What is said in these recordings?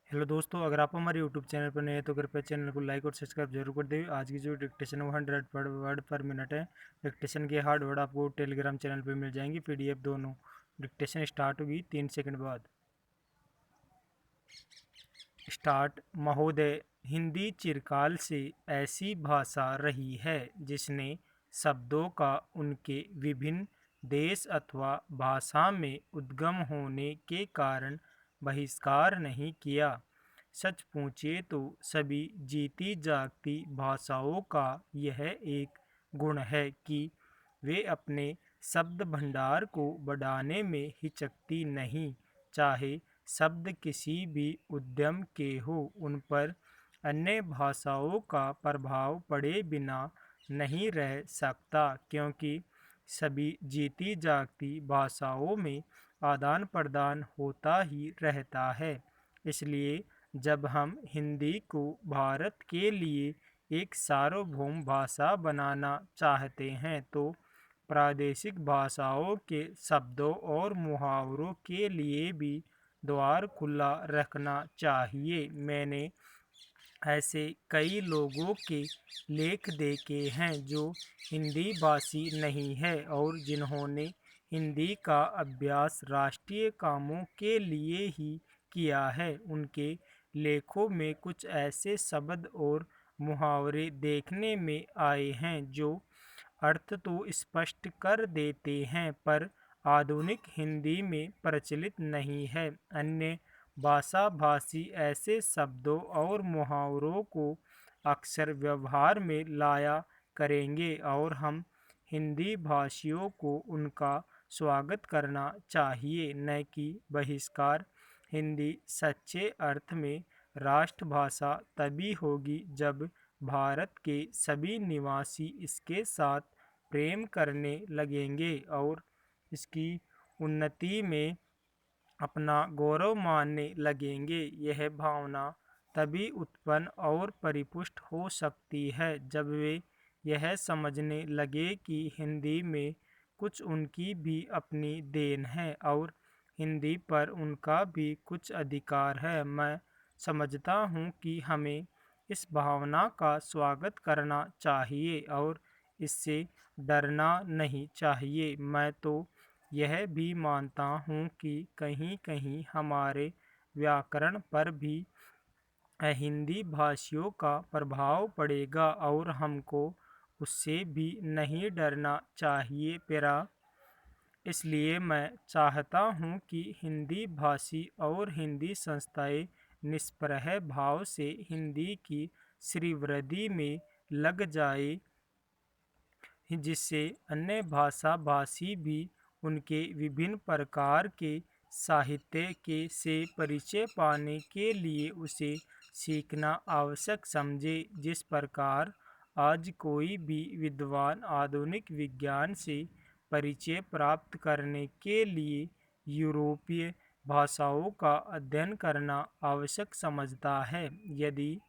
Hello दोस्तों, अगर आप हमारे यूट्यूब चैनल पर नए हैं तो कृपया चैनल को लाइक और सब्सक्राइब जरूर कर दें। आज की जो डिक्टेशन है वो 100 वर्ड पर मिनट है। डिक्टेशन के हार्ड वर्ड आपको टेलीग्राम चैनल पर मिल जाएंगी, पीडीएफ दोनों। डिक्टेशन स्टार्ट होगी 3 सेकंड बाद। स्टार्ट। महोदय, हिंदी चिरकाल से ऐसी भाषा रही है जिसने शब्दों का उनके विभिन्न देश अथवा भाषा में उद्गम होने के कारण बहिष्कार नहीं किया। सच पूछिए तो सभी जीती जागती भाषाओं का यह एक गुण है कि वे अपने शब्द भंडार को बढ़ाने में हिचकती नहीं। चाहे शब्द किसी भी उद्यम के हो, उन पर अन्य भाषाओं का प्रभाव पड़े बिना नहीं रह सकता, क्योंकि सभी जीती जागती भाषाओं में आदान प्रदान होता ही रहता है। इसलिए जब हम हिंदी को भारत के लिए एक सार्वभौम भाषा बनाना चाहते हैं तो प्रादेशिक भाषाओं के शब्दों और मुहावरों के लिए भी द्वार खुला रखना चाहिए। मैंने ऐसे कई लोगों के लेख देखे हैं जो हिंदी भाषी नहीं है और जिन्होंने हिंदी का अभ्यास राष्ट्रीय कामों के लिए ही किया है। उनके लेखों में कुछ ऐसे शब्द और मुहावरे देखने में आए हैं जो अर्थ तो स्पष्ट कर देते हैं पर आधुनिक हिंदी में प्रचलित नहीं है। अन्य भाषा भाषी ऐसे शब्दों और मुहावरों को अक्सर व्यवहार में लाया करेंगे और हम हिंदी भाषियों को उनका स्वागत करना चाहिए, न कि बहिष्कार। हिंदी सच्चे अर्थ में राष्ट्रभाषा तभी होगी जब भारत के सभी निवासी इसके साथ प्रेम करने लगेंगे और इसकी उन्नति में अपना गौरव मानने लगेंगे। यह भावना तभी उत्पन्न और परिपुष्ट हो सकती है जब वे यह समझने लगे कि हिंदी में कुछ उनकी भी अपनी देन है और हिंदी पर उनका भी कुछ अधिकार है। मैं समझता हूँ कि हमें इस भावना का स्वागत करना चाहिए और इससे डरना नहीं चाहिए। मैं तो यह भी मानता हूँ कि कहीं कहीं हमारे व्याकरण पर भी हिंदी भाषियों का प्रभाव पड़ेगा और हमको उससे भी नहीं डरना चाहिए। पेरा इसलिए मैं चाहता हूँ कि हिंदी भाषी और हिंदी संस्थाएं निष्प्रह भाव से हिंदी की श्रीवृद्धि में लग जाए, जिससे अन्य भाषा भाषी भी उनके विभिन्न प्रकार के साहित्य के से परिचय पाने के लिए उसे सीखना आवश्यक समझे। जिस प्रकार आज कोई भी विद्वान आधुनिक विज्ञान से परिचय प्राप्त करने के लिए यूरोपीय भाषाओं का अध्ययन करना आवश्यक समझता है, यदि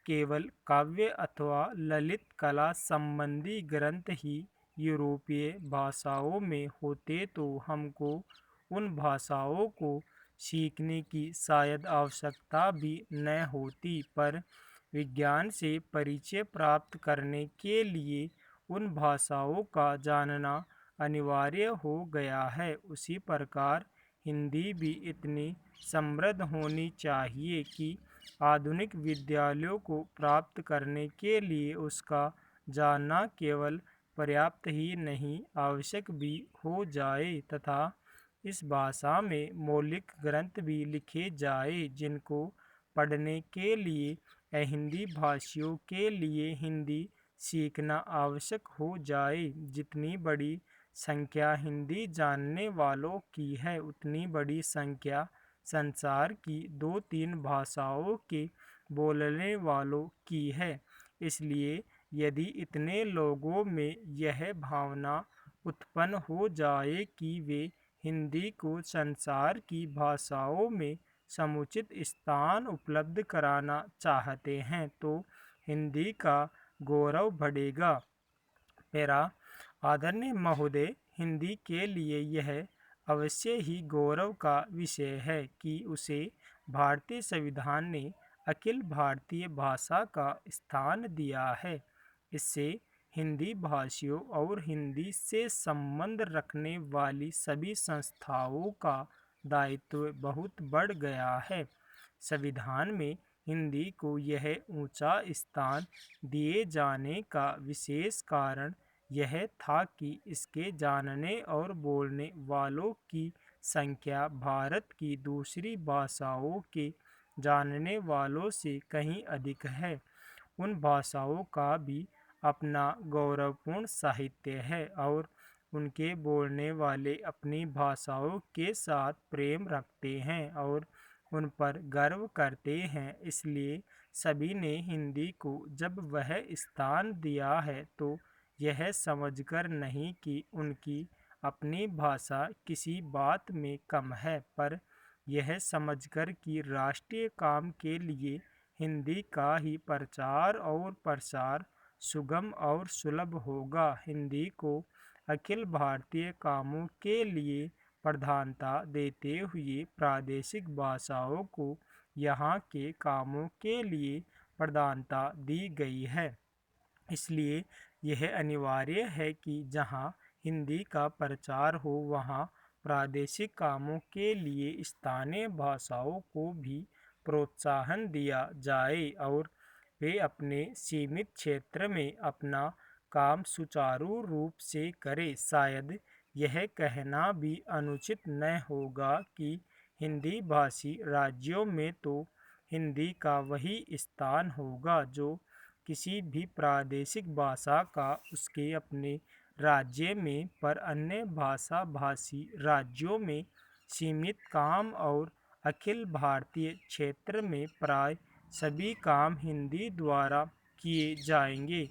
केवल काव्य अथवा ललित कला संबंधी ग्रंथ ही यूरोपीय भाषाओं में होते तो हमको उन भाषाओं को सीखने की शायद आवश्यकता भी न होती। पर विज्ञान से परिचय प्राप्त करने के लिए उन भाषाओं का जानना अनिवार्य हो गया है। उसी प्रकार हिंदी भी इतनी समृद्ध होनी चाहिए कि आधुनिक विद्यालयों को प्राप्त करने के लिए उसका जानना केवल पर्याप्त ही नहीं आवश्यक भी हो जाए तथा इस भाषा में मौलिक ग्रंथ भी लिखे जाए जिनको पढ़ने के लिए हिंदी भाषियों के लिए हिंदी सीखना आवश्यक हो जाए। जितनी बड़ी संख्या हिंदी जानने वालों की है उतनी बड़ी संख्या संसार की 2-3 भाषाओं के बोलने वालों की है। इसलिए यदि इतने लोगों में यह भावना उत्पन्न हो जाए कि वे हिंदी को संसार की भाषाओं में समुचित स्थान उपलब्ध कराना चाहते हैं तो हिंदी का गौरव बढ़ेगा। मेरा आदरणीय महोदय, हिंदी के लिए यह अवश्य ही गौरव का विषय है कि उसे भारतीय संविधान ने अखिल भारतीय भाषा का स्थान दिया है। इससे हिंदी भाषियों और हिंदी से संबंध रखने वाली सभी संस्थाओं का दायित्व बहुत बढ़ गया है। संविधान में हिंदी को यह ऊंचा स्थान दिए जाने का विशेष कारण यह था कि इसके जानने और बोलने वालों की संख्या भारत की दूसरी भाषाओं के जानने वालों से कहीं अधिक है। उन भाषाओं का भी अपना गौरवपूर्ण साहित्य है और उनके बोलने वाले अपनी भाषाओं के साथ प्रेम रखते हैं और उन पर गर्व करते हैं। इसलिए सभी ने हिंदी को जब वह स्थान दिया है तो यह समझकर नहीं कि उनकी अपनी भाषा किसी बात में कम है, पर यह समझकर कि राष्ट्रीय काम के लिए हिंदी का ही प्रचार और प्रसार सुगम और सुलभ होगा। हिंदी को अखिल भारतीय कामों के लिए प्रधानता देते हुए प्रादेशिक भाषाओं को यहाँ के कामों के लिए प्रधानता दी गई है। इसलिए यह अनिवार्य है कि जहाँ हिंदी का प्रचार हो वहाँ प्रादेशिक कामों के लिए स्थानीय भाषाओं को भी प्रोत्साहन दिया जाए और वे अपने सीमित क्षेत्र में अपना काम सुचारू रूप से करें। शायद यह कहना भी अनुचित न होगा कि हिंदी भाषी राज्यों में तो हिंदी का वही स्थान होगा जो किसी भी प्रादेशिक भाषा का उसके अपने राज्य में, पर अन्य भाषा भाषी राज्यों में सीमित काम और अखिल भारतीय क्षेत्र में प्राय सभी काम हिंदी द्वारा किए जाएंगे।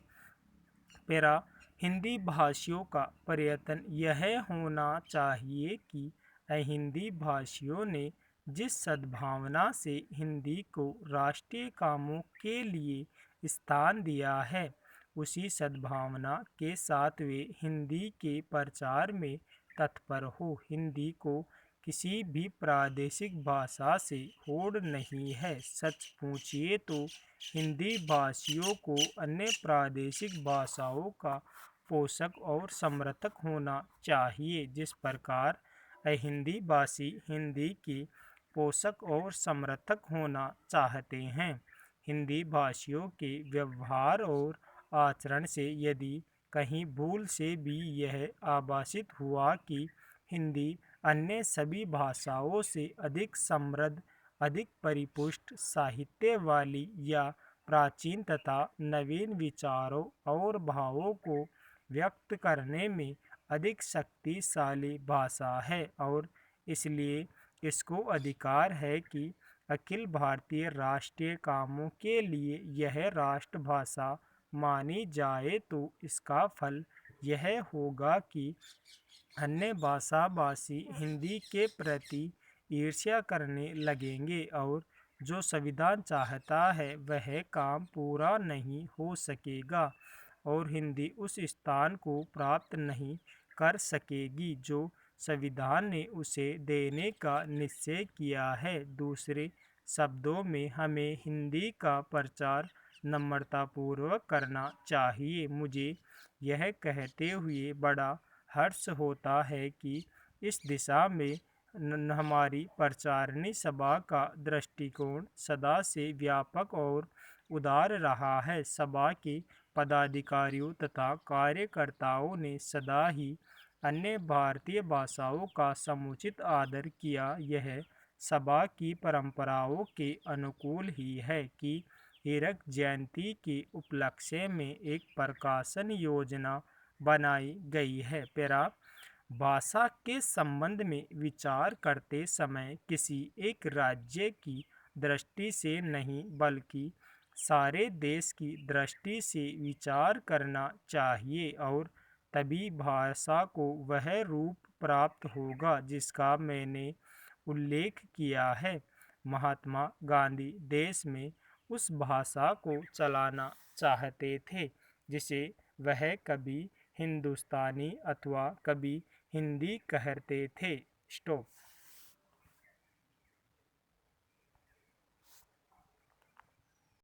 मेरा हिंदी भाषियों का प्रयत्न यह होना चाहिए कि हिंदी भाषियों ने जिस सद्भावना से हिंदी को राष्ट्रीय कामों के लिए स्थान दिया है, उसी सद्भावना के साथ वे हिंदी के प्रचार में तत्पर हो। हिंदी को किसी भी प्रादेशिक भाषा से होड़ नहीं है। सच पूछिए तो हिंदी भाषियों को अन्य प्रादेशिक भाषाओं का पोषक और समर्थक होना चाहिए, जिस प्रकार हिंदी भाषी हिंदी के पोषक और समर्थक होना चाहते हैं। हिंदी भाषियों के व्यवहार और आचरण से यदि कहीं भूल से भी यह आभासित हुआ कि हिंदी अन्य सभी भाषाओं से अधिक समृद्ध, अधिक परिपुष्ट साहित्य वाली या प्राचीन तथा नवीन विचारों और भावों को व्यक्त करने में अधिक शक्तिशाली भाषा है और इसलिए इसको अधिकार है कि अखिल भारतीय राष्ट्रीय कामों के लिए यह राष्ट्रभाषा मानी जाए, तो इसका फल यह होगा कि अन्य भाषा भाषी हिंदी के प्रति ईर्ष्या करने लगेंगे और जो संविधान चाहता है वह काम पूरा नहीं हो सकेगा और हिंदी उस स्थान को प्राप्त नहीं कर सकेगी जो संविधान ने उसे देने का निश्चय किया है। दूसरे शब्दों में हमें हिंदी का प्रचार नम्रतापूर्वक करना चाहिए। मुझे यह कहते हुए बड़ा हर्ष होता है कि इस दिशा में हमारी प्रचारणी सभा का दृष्टिकोण सदा से व्यापक और उदार रहा है। सभा के पदाधिकारियों तथा कार्यकर्ताओं ने सदा ही अन्य भारतीय भाषाओं का समुचित आदर किया। यह सभा की परंपराओं के अनुकूल ही है कि हीरक जयंती के उपलक्ष्य में एक प्रकाशन योजना बनाई गई है। पैरा भाषा के संबंध में विचार करते समय किसी एक राज्य की दृष्टि से नहीं बल्कि सारे देश की दृष्टि से विचार करना चाहिए और तभी भाषा को वह रूप प्राप्त होगा जिसका मैंने उल्लेख किया है। महात्मा गांधी देश में उस भाषा को चलाना चाहते थे जिसे वह कभी हिंदुस्तानी अथवा कभी हिंदी कहते थे। स्टॉप।